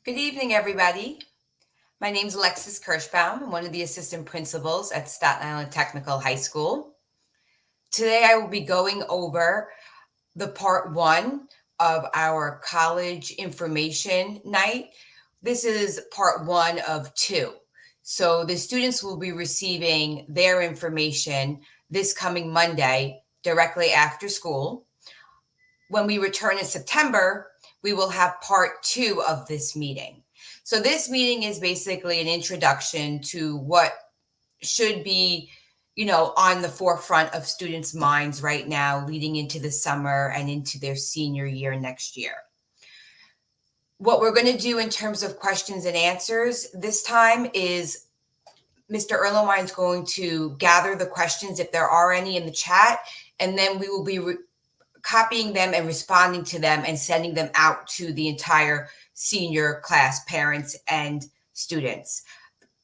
Good evening, everybody. My name is Alexis Kirschbaum. I'm one of the assistant principals at Staten Island Technical High School. Today, I will be going over the part one of our college information night. This is part one of two. So the students will be receiving their information this coming Monday directly after school. When we return in September, we will have part two of this meeting. So this meeting is basically an introduction to what should be, on the forefront of students' minds right now, leading into the summer and into their senior year next year. What we're going to do in terms of questions and answers this time is Mr. Erlenwine is going to gather the questions, if there are any, in the chat, and then we will be copying them and responding to them and sending them out to the entire senior class, parents and students.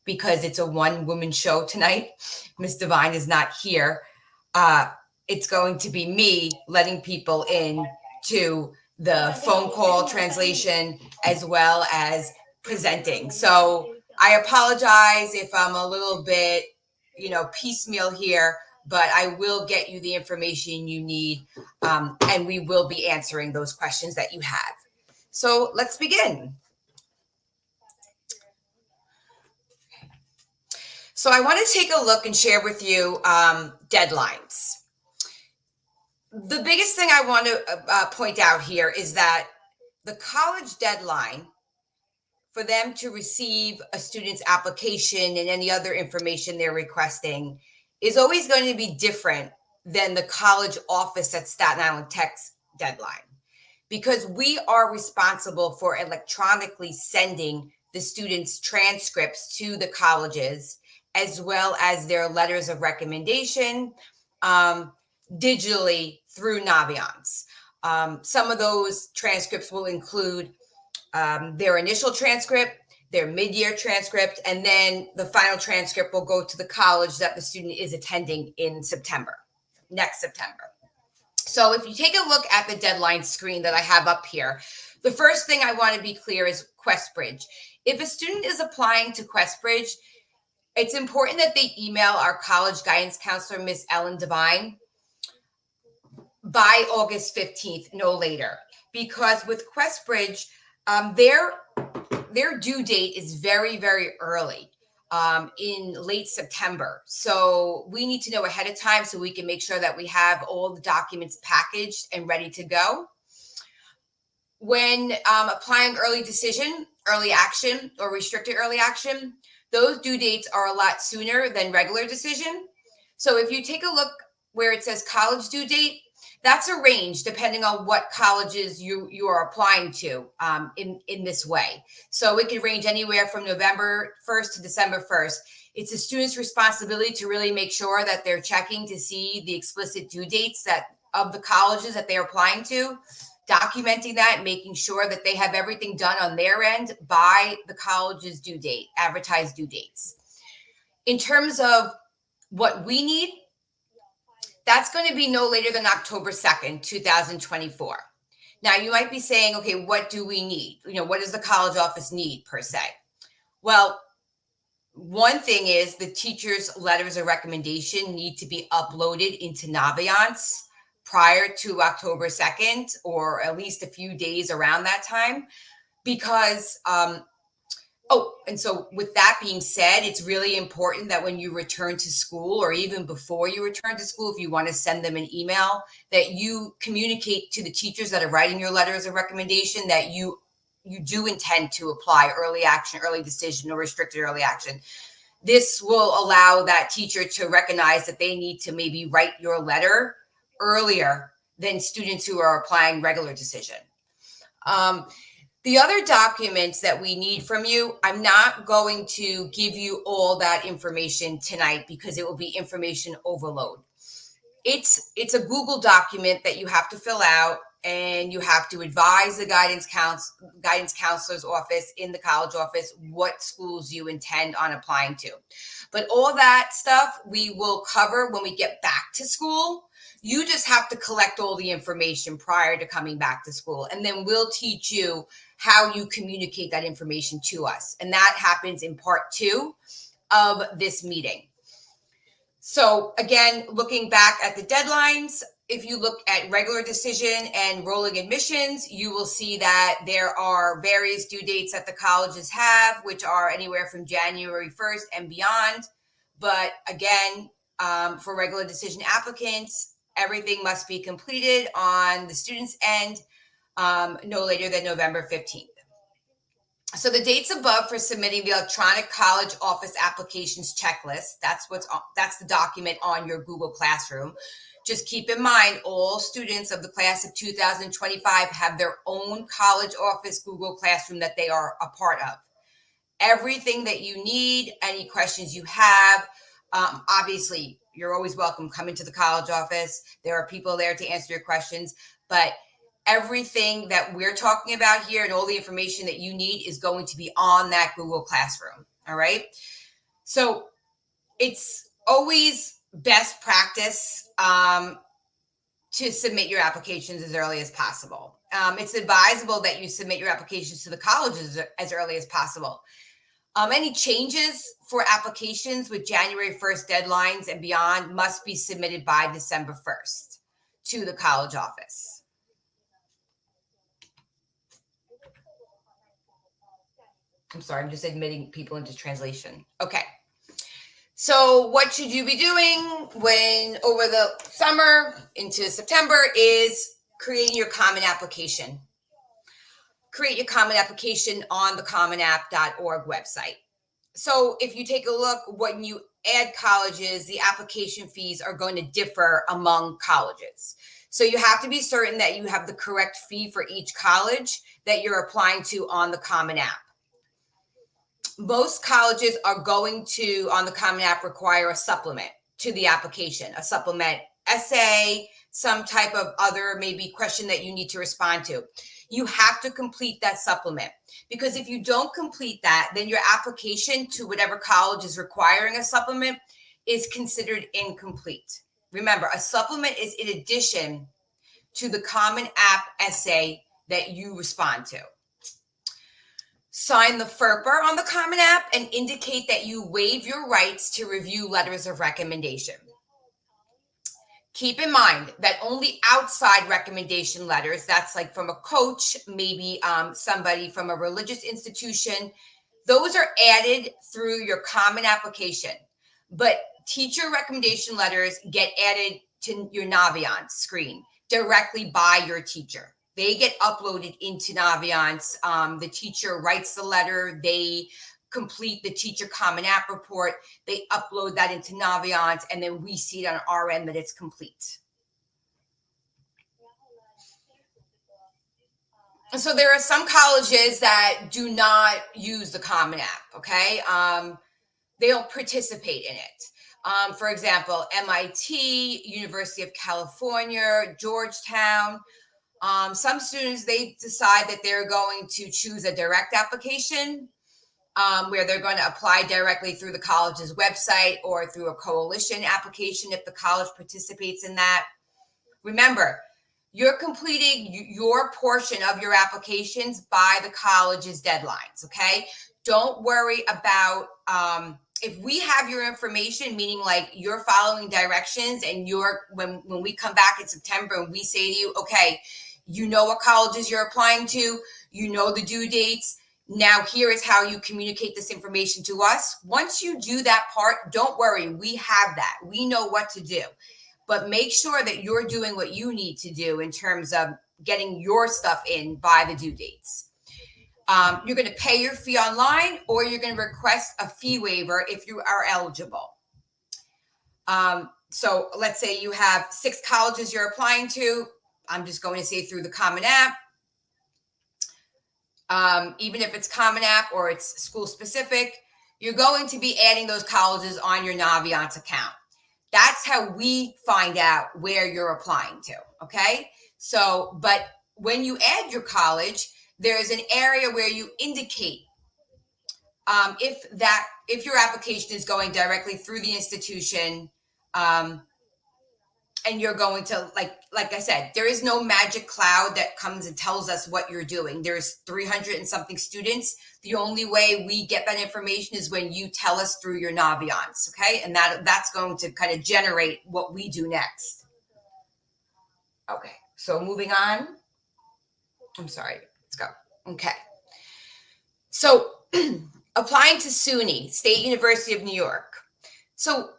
Because it's a one-woman show tonight, Miss Devine is not here. It's going to be me letting people in to the phone call translation as well as presenting. So I apologize if I'm a little bit, piecemeal here, but I will get you the information you need, and we will be answering those questions that you have. So let's begin. So I want to take a look and share with you deadlines. The biggest thing I want to point out here is that the college deadline for them to receive a student's application and any other information they're requesting is always going to be different than the college office at Staten Island Tech's deadline, because we are responsible for electronically sending the students' transcripts to the colleges, as well as their letters of recommendation, digitally through Naviance. Some of those transcripts will include their initial transcript, their mid-year transcript, and then the final transcript will go to the college that the student is attending in September, next September. So if you take a look at the deadline screen that I have up here, the first thing I want to be clear is QuestBridge. If a student is applying to QuestBridge, it's important that they email our college guidance counselor, Miss Ellen Devine, by August 15th, no later. Because with QuestBridge, their due date is very, very early, in late September. So we need to know ahead of time so we can make sure that we have all the documents packaged and ready to go. When applying early decision, early action, or restricted early action, those due dates are a lot sooner than regular decision. So if you take a look where it says college due date, that's a range depending on what colleges you are applying to in this way. So it could range anywhere from November 1st to December 1st. It's a student's responsibility to really make sure that they're checking to see the explicit due dates of the colleges that they're applying to, documenting that, making sure that they have everything done on their end by the college's due date, advertised due dates. In terms of what we need, that's going to be no later than October 2nd, 2024. Now, you might be saying, okay, what do we need? What does the college office need per se? Well, one thing is the teacher's letters of recommendation need to be uploaded into Naviance prior to October 2nd, or at least a few days around that time, because and so with that being said, it's really important that when you return to school, or even before you return to school, if you want to send them an email, that you communicate to the teachers that are writing your letters of recommendation that you do intend to apply early action, early decision, or restricted early action. This will allow that teacher to recognize that they need to maybe write your letter earlier than students who are applying regular decision. The other documents that we need from you, I'm not going to give you all that information tonight because it will be information overload. It's a Google document that you have to fill out, and you have to advise the guidance counselor's office in the college office what schools you intend on applying to. But all that stuff we will cover when we get back to school. You just have to collect all the information prior to coming back to school. And then we'll teach you how you communicate that information to us. And that happens in part 2 of this meeting. So again, looking back at the deadlines, if you look at regular decision and rolling admissions, you will see that there are various due dates that the colleges have, which are anywhere from January 1st and beyond. But again, for regular decision applicants, everything must be completed on the student's end no later than November 15th. So the dates above for submitting the electronic college office applications checklist, that's the document on your Google Classroom. Just keep in mind, all students of the class of 2025 have their own college office Google Classroom that they are a part of. Everything that you need, any questions you have, obviously, you're always welcome. Come into the college office. There are people there to answer your questions, but everything that we're talking about here and all the information that you need is going to be on that Google Classroom. All right. So it's always best practice to submit your applications as early as possible. It's advisable that you submit your applications to the colleges as early as possible. Any changes for applications with January 1st deadlines and beyond must be submitted by December 1st to the college office. I'm sorry, I'm just admitting people into translation. Okay. So what should you be doing when over the summer into September is creating your common application. Create your common application on the commonapp.org website. So if you take a look, when you add colleges, the application fees are going to differ among colleges. So you have to be certain that you have the correct fee for each college that you're applying to on the Common App. Most colleges are going to, on the Common App, require a supplement to the application, a supplement essay, some type of other maybe question that you need to respond to. You have to complete that supplement, because if you don't complete that, then your application to whatever college is requiring a supplement is considered incomplete. Remember, a supplement is in addition to the Common App essay that you respond to. Sign the FERPA on the Common App and indicate that you waive your rights to review letters of recommendation. Keep in mind that only outside recommendation letters, that's like from a coach, maybe somebody from a religious institution, those are added through your common application. But teacher recommendation letters get added to your Naviance screen directly by your teacher. They get uploaded into Naviance. The teacher writes the letter, they complete the teacher common app report, they upload that into Naviance, and then we see it on our end that it's complete. So there are some colleges that do not use the common app, okay? They don't participate in it. For example, MIT, University of California, Georgetown. Some students, they decide that they're going to choose a direct application, where they're going to apply directly through the college's website or through a coalition application if the college participates in that. Remember, you're completing your portion of your applications by the college's deadlines, okay? Don't worry about if we have your information, meaning like you're following directions, and when we come back in September and we say to you, okay, you know what colleges you're applying to, you know the due dates, now here is how you communicate this information to us. Once you do that part, don't worry, we have that. We know what to do. But make sure that you're doing what you need to do in terms of getting your stuff in by the due dates. You're going to pay your fee online, or you're going to request a fee waiver if you are eligible. So let's say you have 6 colleges you're applying to. I'm just going to say through the Common App. Even if it's Common App or it's school specific, you're going to be adding those colleges on your Naviance account. That's how we find out where you're applying to, okay? So, but when you add your college, there's an area where you indicate if your application is going directly through the institution, and you're going to, like I said, there is no magic cloud that comes and tells us what you're doing. There's 300 and something students. The only way we get that information is when you tell us through your Naviance, okay? And that's going to kind of generate what we do next. Okay, so moving on. I'm sorry, let's go. Okay. So applying to SUNY, State University of New York. So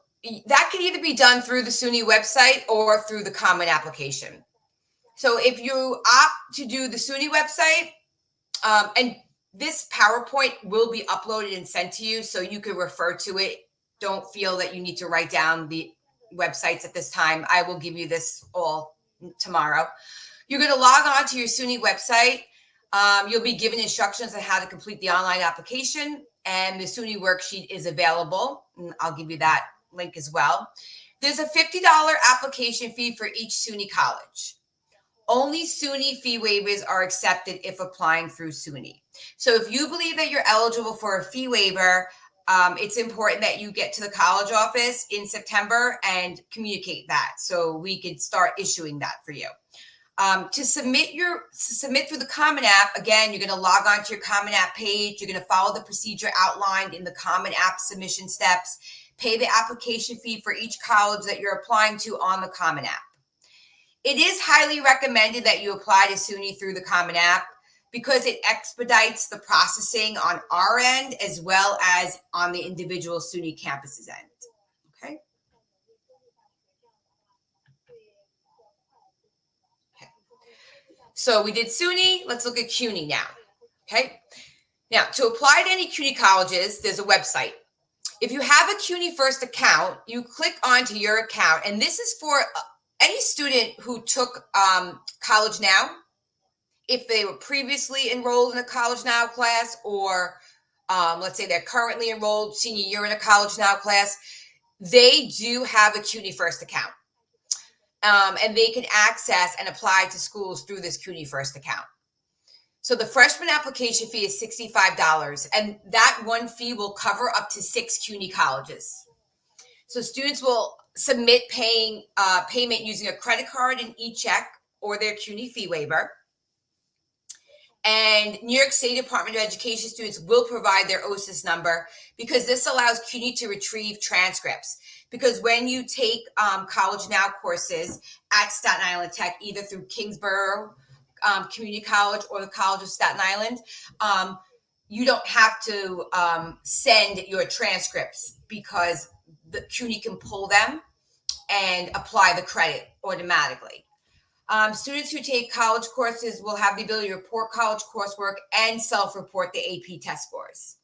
that can either be done through the SUNY website or through the Common Application. So if you opt to do the SUNY website, and this PowerPoint will be uploaded and sent to you so you can refer to it. Don't feel that you need to write down the websites at this time. I will give you this all tomorrow. You're going to log on to your SUNY website. You'll be given instructions on how to complete the online application, and the SUNY worksheet is available. And I'll give you that link as well. There's a $50 application fee for each SUNY college. Only SUNY fee waivers are accepted if applying through SUNY. So if you believe that you're eligible for a fee waiver, it's important that you get to the college office in September and communicate that so we could start issuing that for you. To submit through the Common App, again, you're going to log on to your Common App page. You're going to follow the procedure outlined in the Common App submission steps. Pay the application fee for each college that you're applying to on the Common App. It is highly recommended that you apply to SUNY through the Common App because it expedites the processing on our end as well as on the individual SUNY campus's end. Okay. So we did SUNY. Let's look at CUNY now. Okay. Now, to apply to any CUNY colleges, there's a website. If you have a CUNY First account, you click onto your account, and this is for any student who took College Now, if they were previously enrolled in a College Now class, or let's say they're currently enrolled senior year in a College Now class, they do have a CUNY First account. And they can access and apply to schools through this CUNY First account. So the freshman application fee is $65, and that one fee will cover up to 6 CUNY colleges. So students will submit payment using a credit card, an e-check, or their CUNY fee waiver. And New York State Department of Education students will provide their OSIS number because this allows CUNY to retrieve transcripts. Because when you take College Now courses at Staten Island Tech, either through Kingsborough Community College or the College of Staten Island, you don't have to send your transcripts because the CUNY can pull them and apply the credit automatically. Students who take college courses will have the ability to report college coursework and self-report the AP test scores.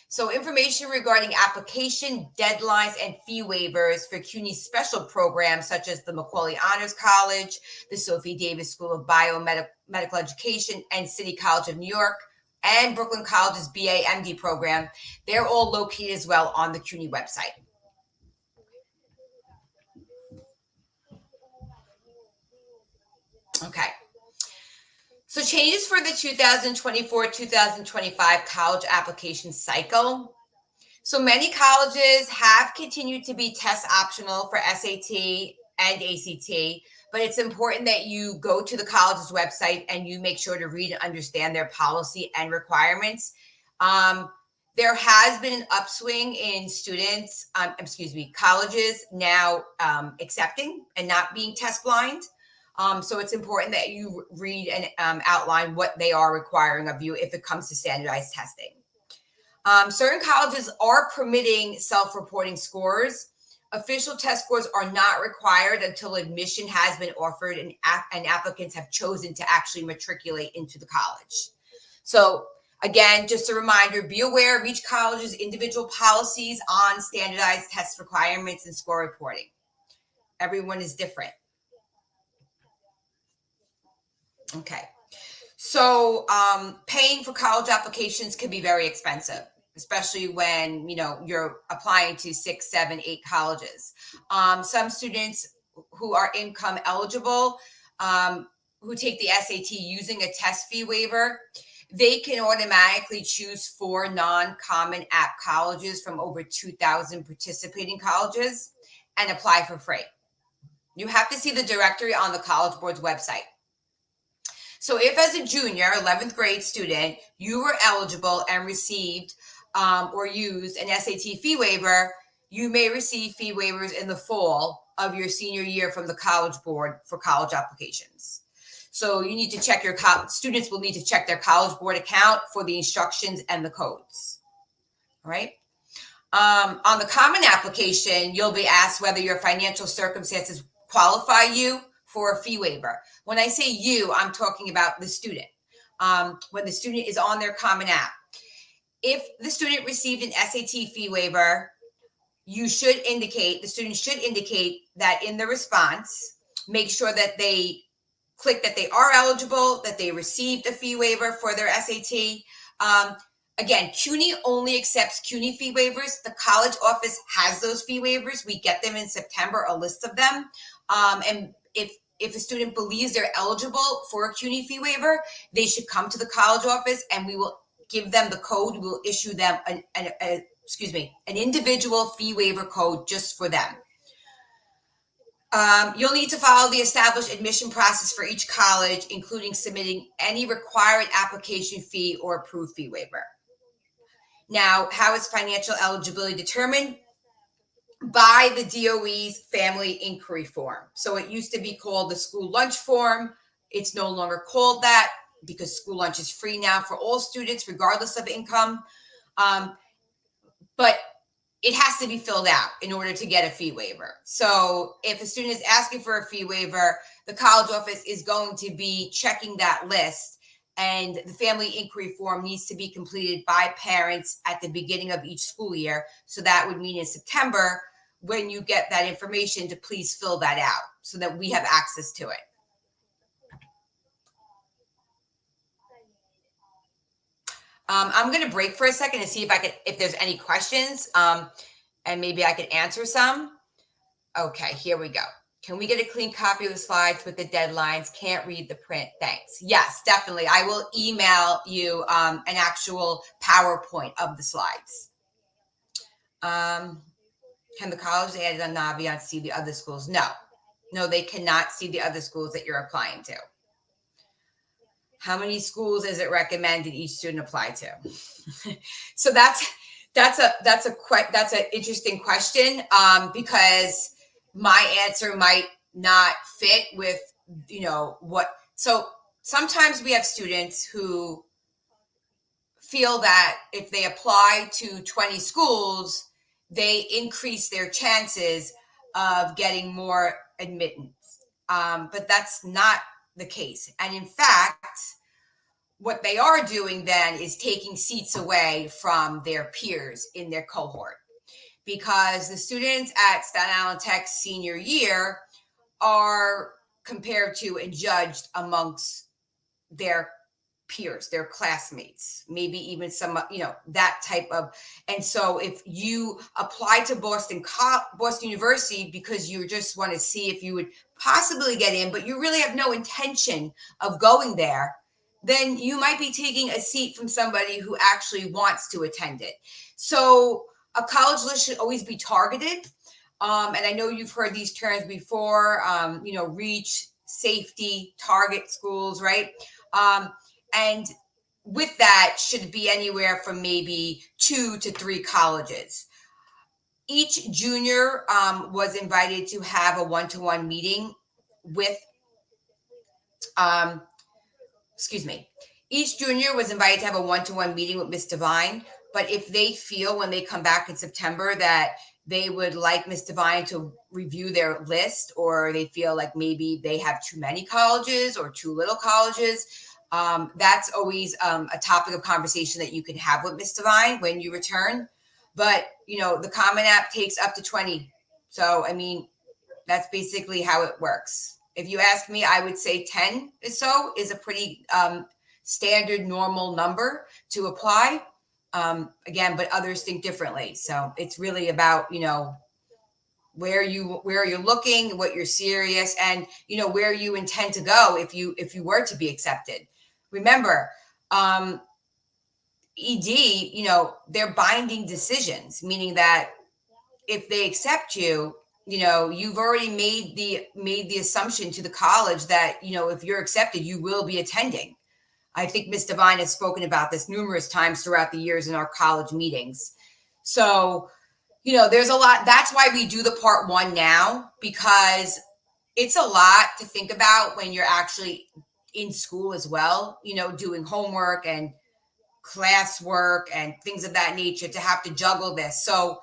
So information regarding application, deadlines, and fee waivers for CUNY's special programs, such as the Macaulay Honors College, the Sophie Davis School of Biomedical Education, and City College of New York, and Brooklyn College's BA/MD program, they're all located as well on the CUNY website. Okay. So changes for the 2024-2025 college application cycle. So many colleges have continued to be test optional for SAT and ACT, but it's important that you go to the college's website and you make sure to read and understand their policy and requirements. There has been an upswing in students, colleges now accepting and not being test blind. So it's important that you read and outline what they are requiring of you if it comes to standardized testing. Certain colleges are permitting self-reporting scores. Official test scores are not required until admission has been offered and applicants have chosen to actually matriculate into the college. So again, just a reminder, be aware of each college's individual policies on standardized test requirements and score reporting. Everyone is different. Okay. So paying for college applications can be very expensive, especially when, you're applying to 6, 7, 8 colleges. Some students who are income eligible, who take the SAT using a test fee waiver, they can automatically choose 4 non-Common App colleges from over 2,000 participating colleges and apply for free. You have to see the directory on the College Board's website. So if as a junior, 11th grade student, you were eligible and received or used an SAT fee waiver, you may receive fee waivers in the fall of your senior year from the College Board for college applications. So you need to check your students will need to check their College Board account for the instructions and the codes. All right. On the common application, you'll be asked whether your financial circumstances qualify you for a fee waiver. When I say you, I'm talking about the student. When the student is on their common app, if the student received an SAT fee waiver, the student should indicate that in the response, make sure that they click that they are eligible, that they received a fee waiver for their SAT. Again, CUNY only accepts CUNY fee waivers. The college office has those fee waivers. We get them in September, a list of them. And if a student believes they're eligible for a CUNY fee waiver, they should come to the college office and we will give them the code. We'll issue them an individual fee waiver code just for them. You'll need to follow the established admission process for each college, including submitting any required application fee or approved fee waiver. Now, how is financial eligibility determined? By the DOE's family inquiry form. So it used to be called the school lunch form. It's no longer called that because school lunch is free now for all students, regardless of income. But it has to be filled out in order to get a fee waiver. So if a student is asking for a fee waiver, the college office is going to be checking that list, and the family inquiry form needs to be completed by parents at the beginning of each school year. So that would mean in September, when you get that information, to please fill that out so that we have access to it. I'm going to break for a second to see if there's any questions, and maybe I could answer some. Okay, here we go. Can we get a clean copy of the slides with the deadlines? Can't read the print. Thanks. Yes, definitely. I will email you an actual PowerPoint of the slides. Can the college add on Naviance see the other schools? No, they cannot see the other schools that you're applying to. How many schools is it recommended each student apply to? So that's an interesting question, because my answer might not fit with what. So sometimes we have students who feel that if they apply to 20 schools, they increase their chances of getting more admittance, but that's not the case. And in fact, what they are doing then is taking seats away from their peers in their cohort, because the students at Staten Island Tech senior year are compared to and judged amongst their peers, their classmates, maybe even some, that type of. And so if you apply to Boston University because you just want to see if you would possibly get in, but you really have no intention of going there, then you might be taking a seat from somebody who actually wants to attend it. So a college list should always be targeted. And I know you've heard these terms before, reach, safety, target schools, right? And with that should be anywhere from maybe 2 to 3 colleges. Each junior was invited to have a one-to-one meeting with, each junior was invited to have a one-to-one meeting with Ms. Devine. But if they feel when they come back in September that they would like Ms. Devine to review their list, or they feel like maybe they have too many colleges or too little colleges, that's always a topic of conversation that you can have with Ms. Devine when you return. But, the Common App takes up to 20. So, that's basically how it works. If you ask me, I would say 10 or so is a pretty standard, normal number to apply. Again, but others think differently. So it's really about, where you're looking, what you're serious, and, where you intend to go if you were to be accepted. Remember, ED, they're binding decisions, meaning that if they accept you, you've already made the assumption to the college that, if you're accepted, you will be attending. I think Ms. Devine has spoken about this numerous times throughout the years in our college meetings. So, there's a lot. That's why we do the part one now, because it's a lot to think about when you're actually in school as well, doing homework and classwork and things of that nature, to have to juggle this. So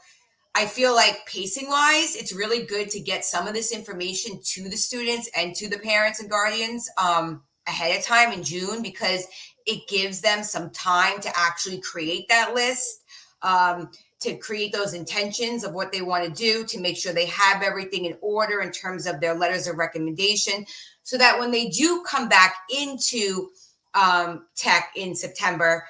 I feel like pacing wise, it's really good to get some of this information to the students and to the parents and guardians ahead of time in June, because it gives them some time to actually create that list, to create those intentions of what they want to do, to make sure they have everything in order in terms of their letters of recommendation, so that when they do come back into tech in September,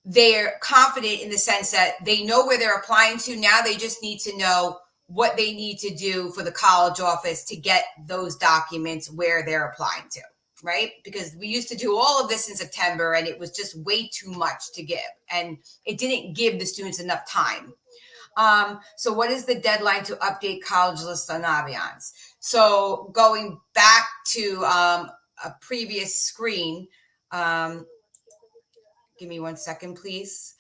they're confident in the sense that they know where they're applying to. Now they just need to know what they need to do for the college office to get those documents where they're applying to, right? Because we used to do all of this in September, and it was just way too much to give, and it didn't give the students enough time. So what is the deadline to update college lists on Naviance? So going back to a previous screen, give me 1 second, please.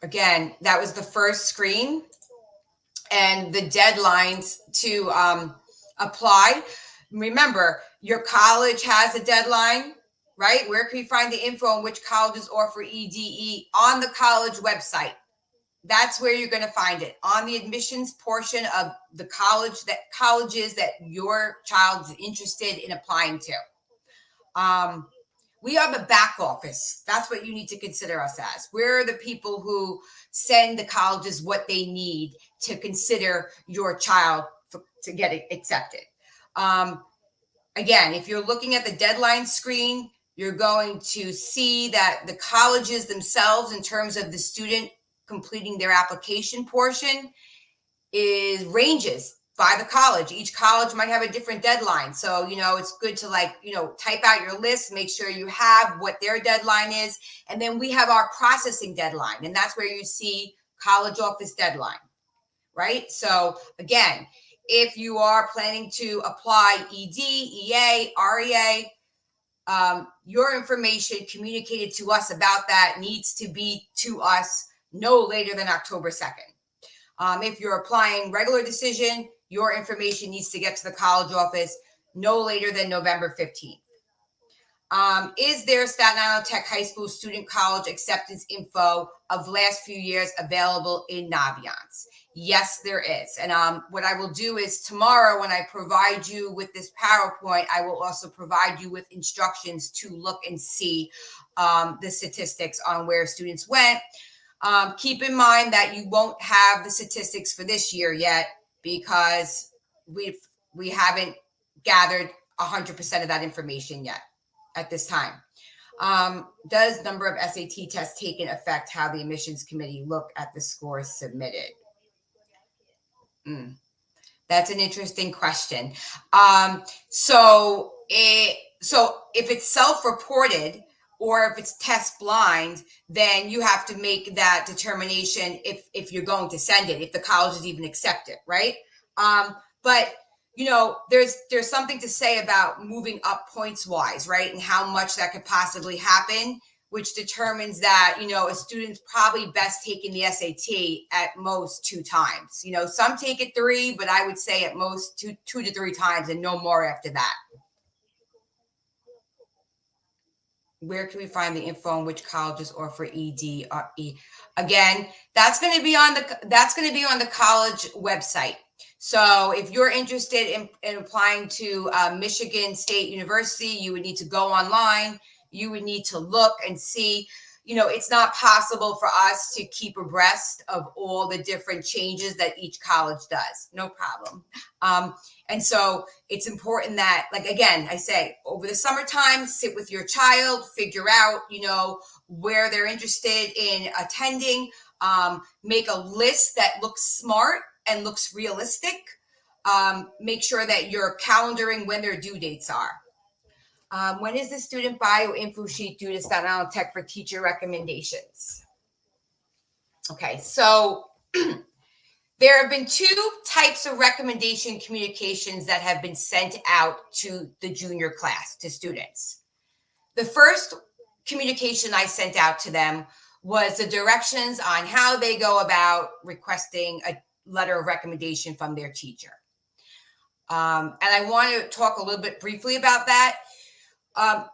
Again, that was the first screen, and the deadlines to apply. Remember, your college has a deadline, right? Where can you find the info on which colleges offer EDE? On the college website. That's where you're going to find it, on the admissions portion of the colleges that your child is interested in applying to. We are the back office. That's what you need to consider us as. We're the people who send the colleges what they need to consider your child to get it accepted. Again, if you're looking at the deadline screen, you're going to see that the colleges themselves, in terms of the student completing their application portion, ranges by the college. Each college might have a different deadline. So, it's good to type out your list, make sure you have what their deadline is. And then we have our processing deadline. And that's where you see college office deadline, right? So again, if you are planning to apply ED, EA, REA, your information communicated to us about that needs to be to us no later than October 2nd. If you're applying regular decision, your information needs to get to the college office no later than November 15th. Is there Staten Island Tech High School student college acceptance info of last few years available in Naviance? Yes, there is. And what I will do is tomorrow, when I provide you with this PowerPoint, I will also provide you with instructions to look and see the statistics on where students went. Keep in mind that you won't have the statistics for this year yet, because we haven't gathered 100% of that information yet at this time. Does number of SAT tests taken affect how the admissions committee look at the scores submitted? That's an interesting question. So if it's self-reported, or if it's test blind, then you have to make that determination if you're going to send it, if the colleges even accept it, right? But there's something to say about moving up points wise, right? And how much that could possibly happen, which determines that, a student's probably best taking the SAT at most 2 times. Some take it 3, but I would say at most 2 to 3 times, and no more after that. Where can we find the info on which colleges offer ED or E? Again, that's going to be on the college website. So if you're interested in applying to Michigan State University, you would need to go online. You would need to look and see. It's not possible for us to keep abreast of all the different changes that each college does. No problem. And so it's important that, again, I say, over the summertime, sit with your child, figure out, where they're interested in attending, make a list that looks smart and looks realistic. Make sure that you're calendaring when their due dates are. When is the student bio info sheet due to Staten Island Tech for teacher recommendations? Okay, so there have been two types of recommendation communications that have been sent out to the junior class, to students. The first communication I sent out to them was the directions on how they go about requesting a letter of recommendation from their teacher. And I want to talk a little bit briefly about that.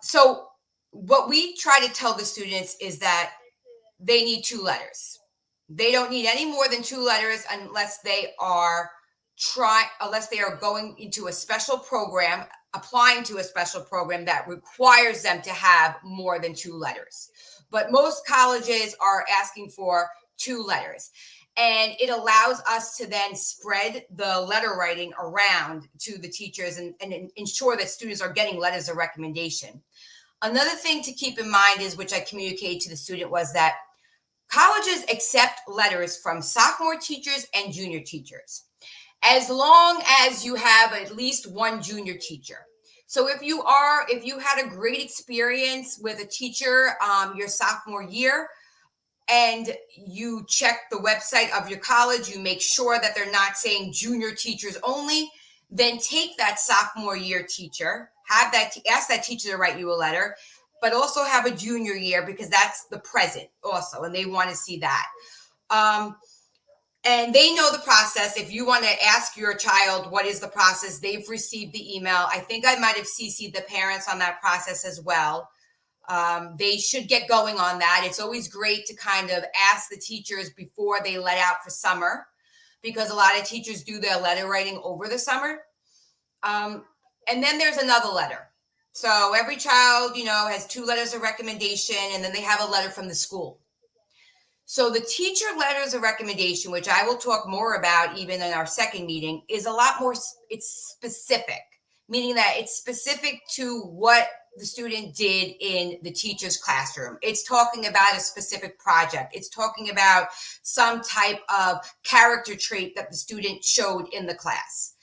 So, what we try to tell the students is that they need two letters. They don't need any more than two letters unless they are going into a special program, applying to a special program that requires them to have more than two letters. But most colleges are asking for two letters. And it allows us to then spread the letter writing around to the teachers and ensure that students are getting letters of recommendation. Another thing to keep in mind is, which I communicated to the student, was that colleges accept letters from sophomore teachers and junior teachers, as long as you have at least one junior teacher. So if you had a great experience with a teacher your sophomore year, and you check the website of your college, you make sure that they're not saying junior teachers only, then take that sophomore year teacher, ask that teacher to write you a letter, but also have a junior year, because that's the present also, and they want to see that. And they know the process. If you want to ask your child what is the process, they've received the email. I think I might have CC'd the parents on that process as well. They should get going on that. It's always great to kind of ask the teachers before they let out for summer, because a lot of teachers do their letter writing over the summer. And then there's another letter. So every child, has two letters of recommendation, and then they have a letter from the school. So the teacher letters of recommendation, which I will talk more about even in our second meeting, is a lot more, it's specific, meaning that it's specific to what the student did in the teacher's classroom. It's talking about a specific project. It's talking about some type of character trait that the student showed in the class.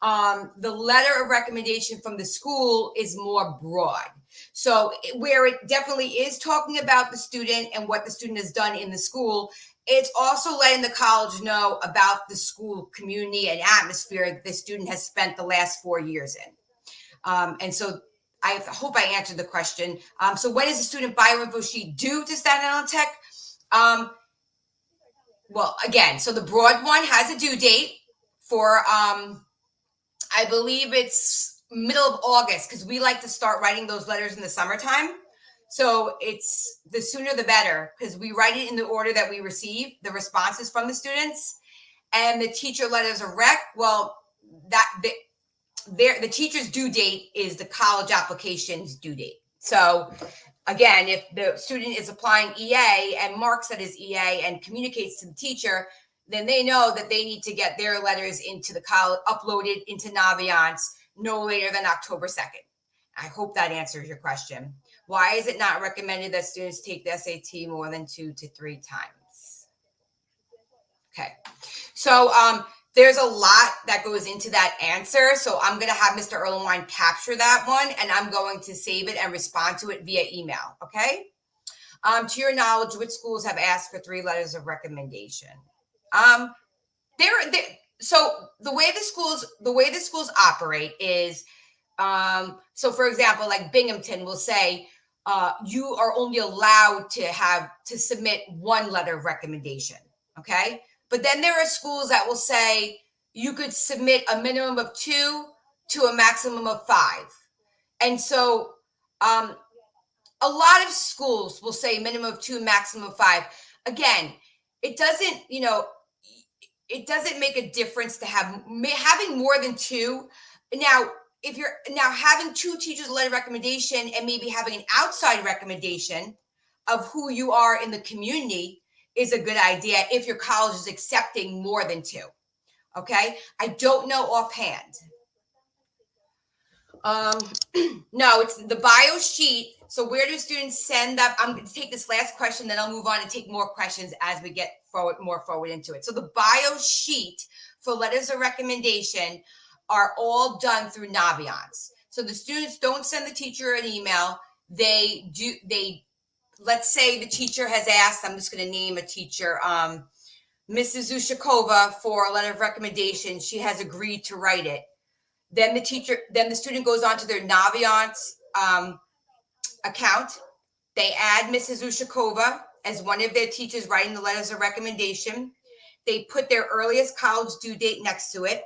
The letter of recommendation from the school is more broad. So where it definitely is talking about the student and what the student has done in the school, it's also letting the college know about the school community and atmosphere that the student has spent the last 4 years in. And so I hope I answered the question. So when is the student bioinfo sheet due to Staten Island Tech? Well, again, so the broad one has a due date for, I believe it's middle of August, because we like to start writing those letters in the summertime. So it's the sooner the better, because we write it in the order that we receive the responses from the students. And the teacher letters of rec, well, the teacher's due date is the college application's due date. So again, if the student is applying EA and marks that as EA and communicates to the teacher, then they know that they need to get their letters into the college, uploaded into Naviance no later than October 2nd. I hope that answers your question. Why is it not recommended that students take the SAT more than 2 to 3 times? Okay. So there's a lot that goes into that answer. So I'm going to have Mr. Erlenwine capture that one, and I'm going to save it and respond to it via email. Okay. To your knowledge, which schools have asked for 3 letters of recommendation? So the way the schools operate is, so for example, like Binghamton will say, you are only allowed to submit 1 letter of recommendation. Okay. But then there are schools that will say you could submit a minimum of 2 to a maximum of 5. And so, a lot of schools will say minimum of 2, maximum of 5. Again, it doesn't make a difference to having more than 2. Now, if you're now having 2 teachers letter recommendation and maybe having an outside recommendation of who you are in the community is a good idea if your college is accepting more than 2. Okay. I don't know offhand. No, it's the bio sheet. So where do students send that? I'm going to take this last question, then I'll move on and take more questions as we get more forward into it. So the bio sheet for letters of recommendation are all done through Naviance. So the students don't send the teacher an email. They let's say the teacher has asked, I'm just going to name a teacher, Mrs. Ushakova, for a letter of recommendation. She has agreed to write it. Then the student goes on to their Naviance account. They add Mrs. Ushakova as one of their teachers writing the letters of recommendation. They put their earliest college due date next to it.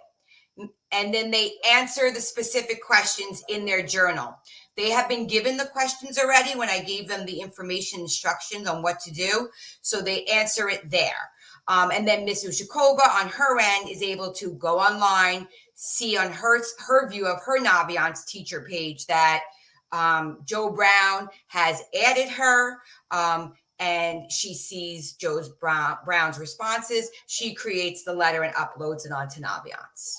And then they answer the specific questions in their journal. They have been given the questions already when I gave them the information instructions on what to do. So they answer it there. And then Ms. Ushakova on her end is able to go online, see on her view of her Naviance teacher page that Joe Brown has added her, and she sees Brown's responses. She creates the letter and uploads it onto Naviance.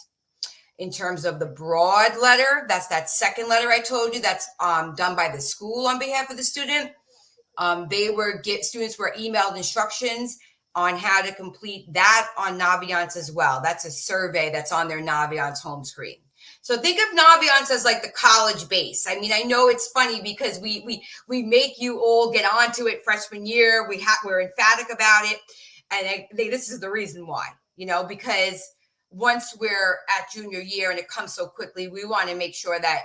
In terms of the broad letter, that's that second letter I told you, that's done by the school on behalf of the student. Students were emailed instructions on how to complete that on Naviance as well. That's a survey that's on their Naviance home screen. So think of Naviance as like the college base. I mean, I know it's funny because we make you all get onto it freshman year. We're emphatic about it, and this is the reason why. Because once we're at junior year and it comes so quickly, we want to make sure that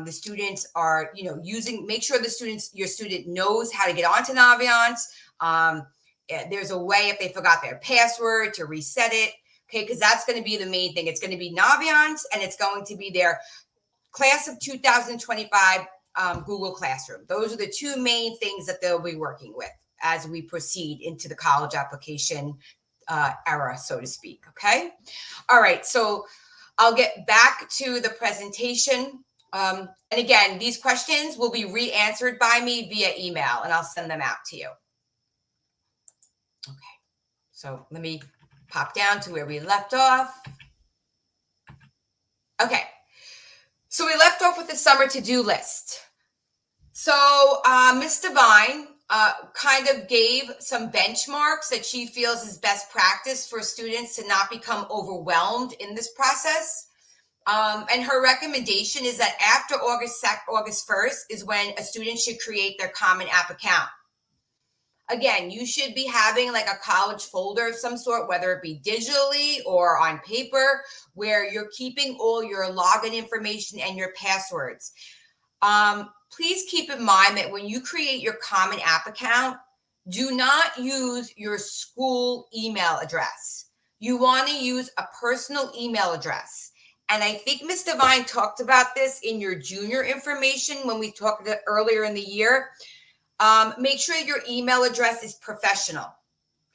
the students are, make sure your student knows how to get onto Naviance. There's a way, if they forgot their password, to reset it. Okay, because that's going to be the main thing. It's going to be Naviance, and it's going to be their class of 2025 Google Classroom. Those are the two main things that they'll be working with as we proceed into the college application era, so to speak. Okay. All right. So I'll get back to the presentation. And again, these questions will be re-answered by me via email, and I'll send them out to you. Okay. So let me pop down to where we left off. Okay. So we left off with the summer to-do list. So Ms. Devine kind of gave some benchmarks that she feels is best practice for students to not become overwhelmed in this process. And her recommendation is that after August 1st is when a student should create their Common App account. Again, you should be having like a college folder of some sort, whether it be digitally or on paper, where you're keeping all your login information and your passwords. Please keep in mind that when you create your Common App account, do not use your school email address. You want to use a personal email address. And I think Ms. Devine talked about this in your junior information when we talked earlier in the year. Make sure your email address is professional.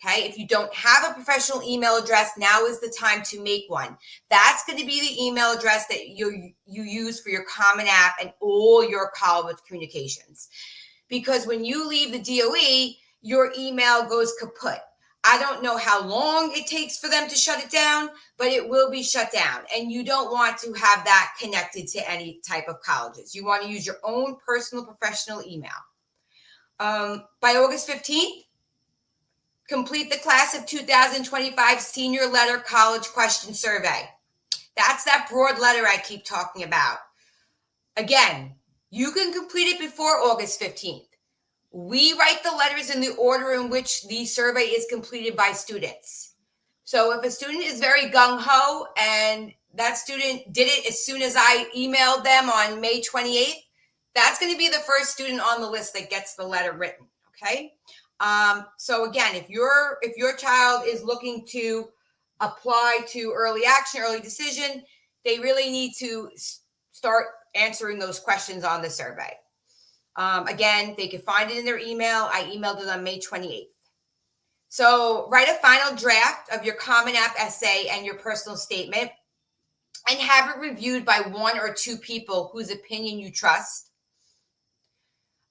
Okay. If you don't have a professional email address, now is the time to make one. That's going to be the email address that you use for your Common App and all your college communications. Because when you leave the DOE, your email goes kaput. I don't know how long it takes for them to shut it down, but it will be shut down. And you don't want to have that connected to any type of colleges. You want to use your own personal professional email. By August 15th, complete the class of 2025 senior letter college question survey. That's that broad letter I keep talking about. Again, you can complete it before August 15th. We write the letters in the order in which the survey is completed by students. So if a student is very gung-ho and that student did it as soon as I emailed them on May 28th, that's going to be the first student on the list that gets the letter written. Okay. So again, if your child is looking to apply to early action, early decision, they really need to start answering those questions on the survey. Again, they can find it in their email. I emailed it on May 28th. So write a final draft of your Common App essay and your personal statement and have it reviewed by one or two people whose opinion you trust.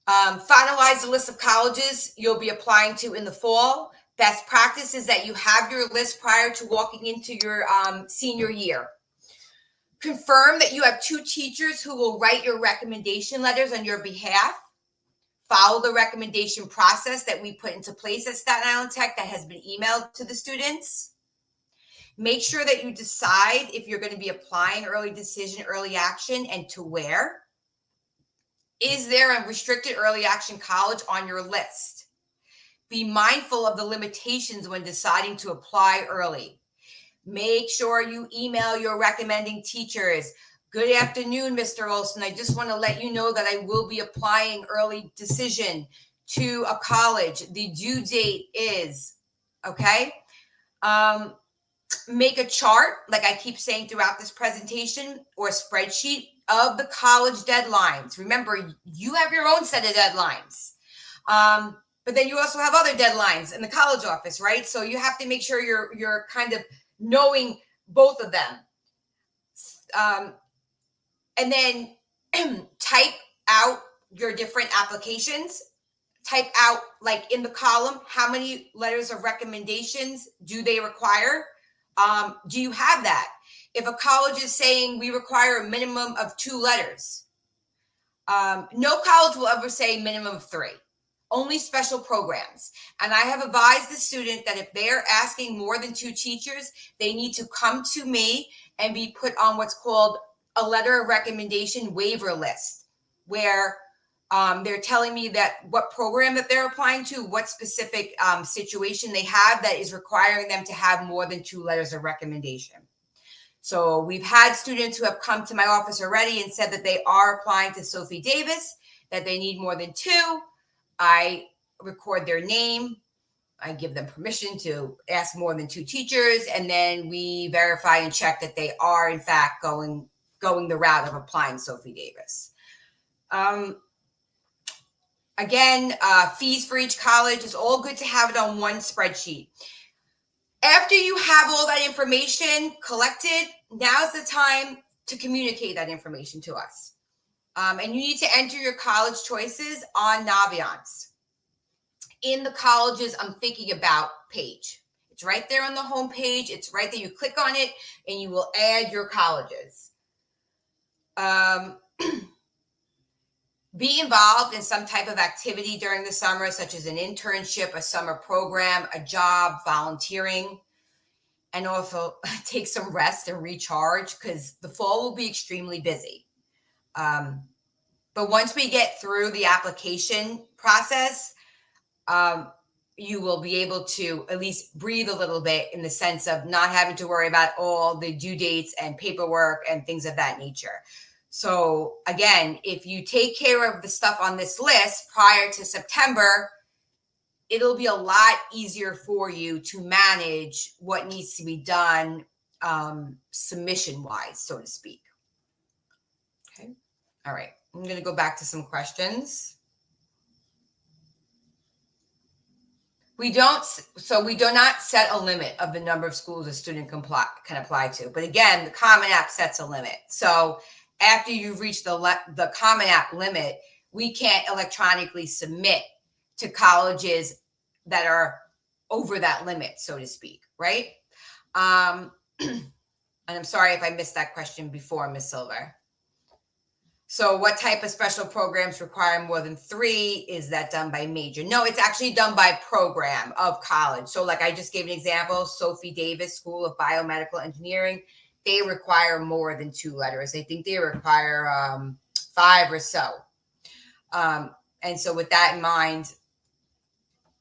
Finalize the list of colleges you'll be applying to in the fall. Best practice is that you have your list prior to walking into your senior year. Confirm that you have two teachers who will write your recommendation letters on your behalf. Follow the recommendation process that we put into place at Staten Island Tech that has been emailed to the students. Make sure that you decide if you're going to be applying early decision, early action, and to where. Is there a restricted early action college on your list? Be mindful of the limitations when deciding to apply early. Make sure you email your recommending teachers. Good afternoon, Mr. Olson. I just want to let you know that I will be applying early decision to a college. The due date is, okay? Make a chart, like I keep saying throughout this presentation, or a spreadsheet of the college deadlines. Remember, you have your own set of deadlines. But then you also have other deadlines in the college office, right? So you have to make sure you're kind of knowing both of them. And then type out your different applications. Type out, like in the column, how many letters of recommendations do they require? Do you have that? If a college is saying we require a minimum of 2 letters, no college will ever say minimum of 3. Only special programs. And I have advised the student that if they're asking more than 2 teachers, they need to come to me and be put on what's called a letter of recommendation waiver list, where they're telling me that what program that they're applying to, what specific situation they have that is requiring them to have more than 2 letters of recommendation. So we've had students who have come to my office already and said that they are applying to Sophie Davis, that they need more than 2. I record their name. I give them permission to ask more than 2 teachers, and then we verify and check that they are in fact going the route of applying Sophie Davis. Again, fees for each college is all good to have it on one spreadsheet. After you have all that information collected, now's the time to communicate that information to us. And you need to enter your college choices on Naviance. In the colleges I'm thinking about page. It's right there on the home page. It's right there. You click on it and you will add your colleges. Be involved in some type of activity during the summer, such as an internship, a summer program, a job, volunteering, and also take some rest and recharge, because the fall will be extremely busy. But once we get through the application process, you will be able to at least breathe a little bit, in the sense of not having to worry about all the due dates and paperwork and things of that nature. So again, if you take care of the stuff on this list prior to September, it'll be a lot easier for you to manage what needs to be done submission wise, so to speak. Okay. All right. I'm going to go back to some questions. We do not set a limit of the number of schools a student can apply to. But again, the Common App sets a limit. So after you've reached the Common App limit, we can't electronically submit to colleges that are over that limit, so to speak, right? And I'm sorry if I missed that question before, Ms. Silver. So what type of special programs require more than 3? Is that done by major? No, it's actually done by program of college. So like I just gave an example, Sophie Davis School of Biomedical Engineering, they require more than 2 letters. I think they require 5 or so. And so with that in mind,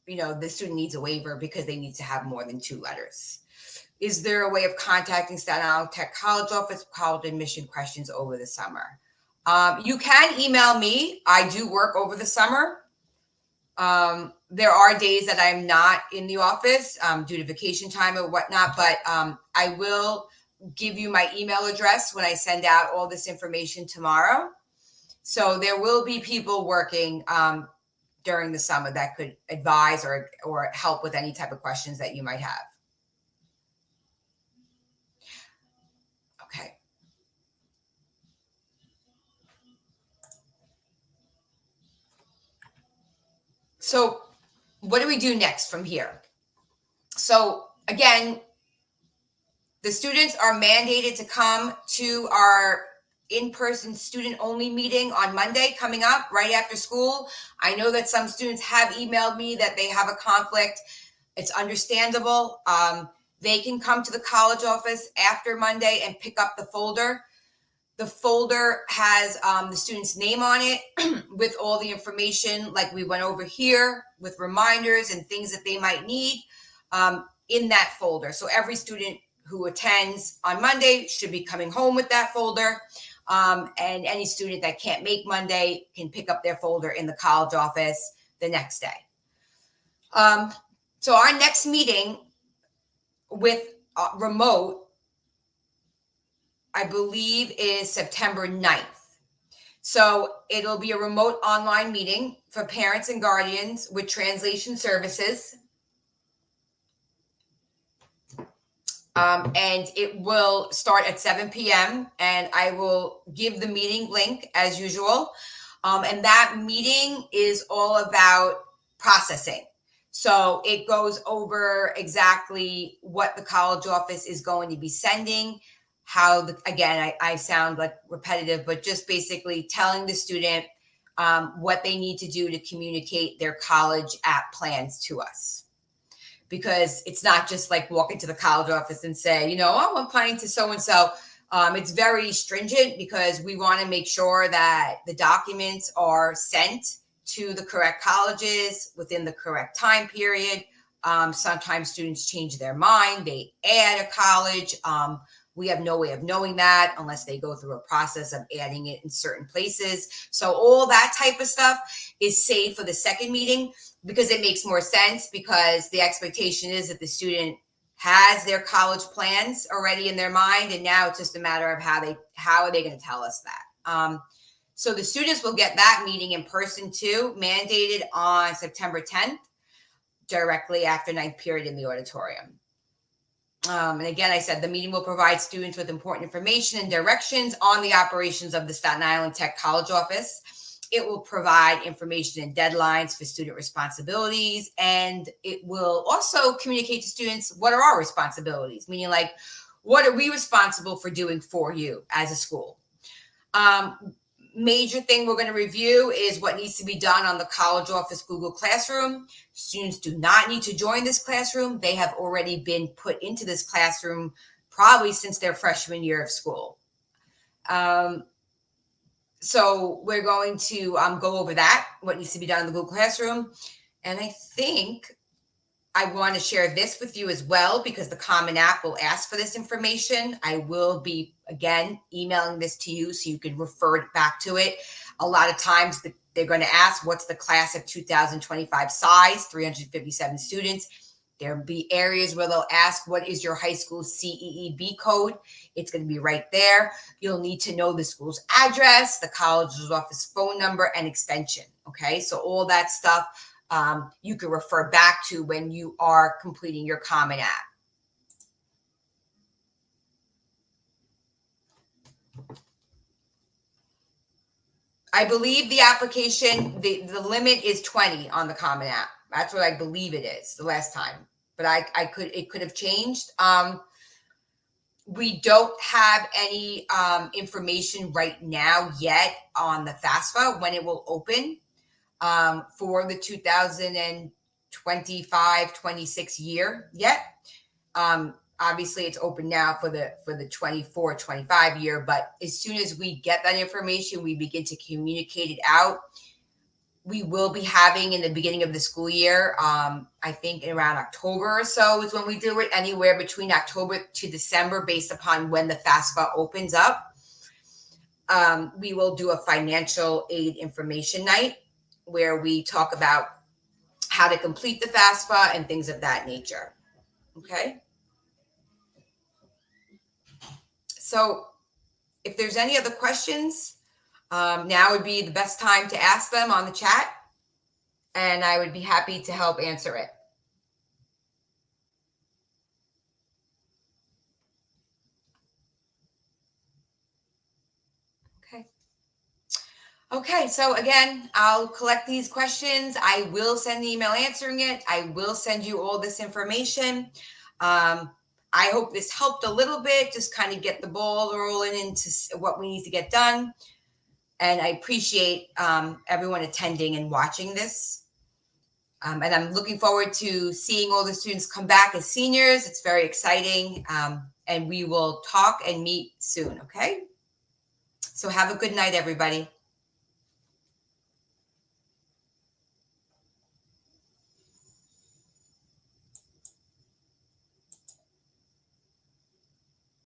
the student needs a waiver because they need to have more than 2 letters. Is there a way of contacting Staten Island Tech College office for college admission questions over the summer? You can email me. I do work over the summer. There are days that I'm not in the office due to vacation time or whatnot, but I will give you my email address when I send out all this information tomorrow. So there will be people working during the summer that could advise or help with any type of questions that you might have. Okay. So what do we do next from here? So again, the students are mandated to come to our in-person student-only meeting on Monday coming up right after school. I know that some students have emailed me that they have a conflict. It's understandable. They can come to the college office after Monday and pick up the folder. The folder has the student's name on it with all the information like we went over here with reminders and things that they might need in that folder. So every student who attends on Monday should be coming home with that folder. And any student that can't make Monday can pick up their folder in the college office the next day. So our next meeting with remote, I believe, is September 9th. So it'll be a remote online meeting for parents and guardians with translation services. And it will start at 7 p.m. and I will give the meeting link as usual. And that meeting is all about processing. So it goes over exactly what the college office is going to be sending, how, again, I sound like repetitive, but just basically telling the student what they need to do to communicate their college app plans to us. Because it's not just like walk into the college office and say, oh, I'm applying to so-and-so. It's very stringent because we want to make sure that the documents are sent to the correct colleges within the correct time period. Sometimes students change their mind. They add a college. We have no way of knowing that unless they go through a process of adding it in certain places. So all that type of stuff is saved for the second meeting because it makes more sense, because the expectation is that the student has their college plans already in their mind. And now it's just a matter of how are they going to tell us that? So the students will get that meeting in person too, mandated on September 10th, directly after ninth period in the auditorium. And again, I said the meeting will provide students with important information and directions on the operations of the Staten Island Tech College office. It will provide information and deadlines for student responsibilities, and it will also communicate to students what are our responsibilities, meaning like, what are we responsible for doing for you as a school? Major thing we're going to review is what needs to be done on the college office Google Classroom. Students do not need to join this classroom. They have already been put into this classroom probably since their freshman year of school. So we're going to go over that, what needs to be done in the Google Classroom. And I think I want to share this with you as well, because the Common App will ask for this information. I will be, again, emailing this to you so you can refer back to it. A lot of times they're going to ask, what's the class of 2025 size, 357 students. There'll be areas where they'll ask, what is your high school CEEB code? It's going to be right there. You'll need to know the school's address, the college's office phone number, and extension. Okay, so all that stuff you can refer back to when you are completing your Common App. I believe the application, the limit is 20 on the Common App. That's what I believe it is the last time, but it could have changed. We don't have any information right now yet on the FAFSA when it will open for the 2025-26 year yet. Obviously it's open now for the 24-25 year, but as soon as we get that information, we begin to communicate it out. We will be having in the beginning of the school year, I think around October or so is when we do it, anywhere between October to December based upon when the FAFSA opens up. We will do a financial aid information night where we talk about how to complete the FAFSA and things of that nature. Okay. So if there's any other questions, now would be the best time to ask them on the chat, and I would be happy to help answer it. Okay, so again, I'll collect these questions. I will send the email answering it. I will send you all this information. I hope this helped a little bit, just kind of get the ball rolling into what we need to get done. And I appreciate everyone attending and watching this. And I'm looking forward to seeing all the students come back as seniors. It's very exciting. And we will talk and meet soon, okay? So have a good night, everybody.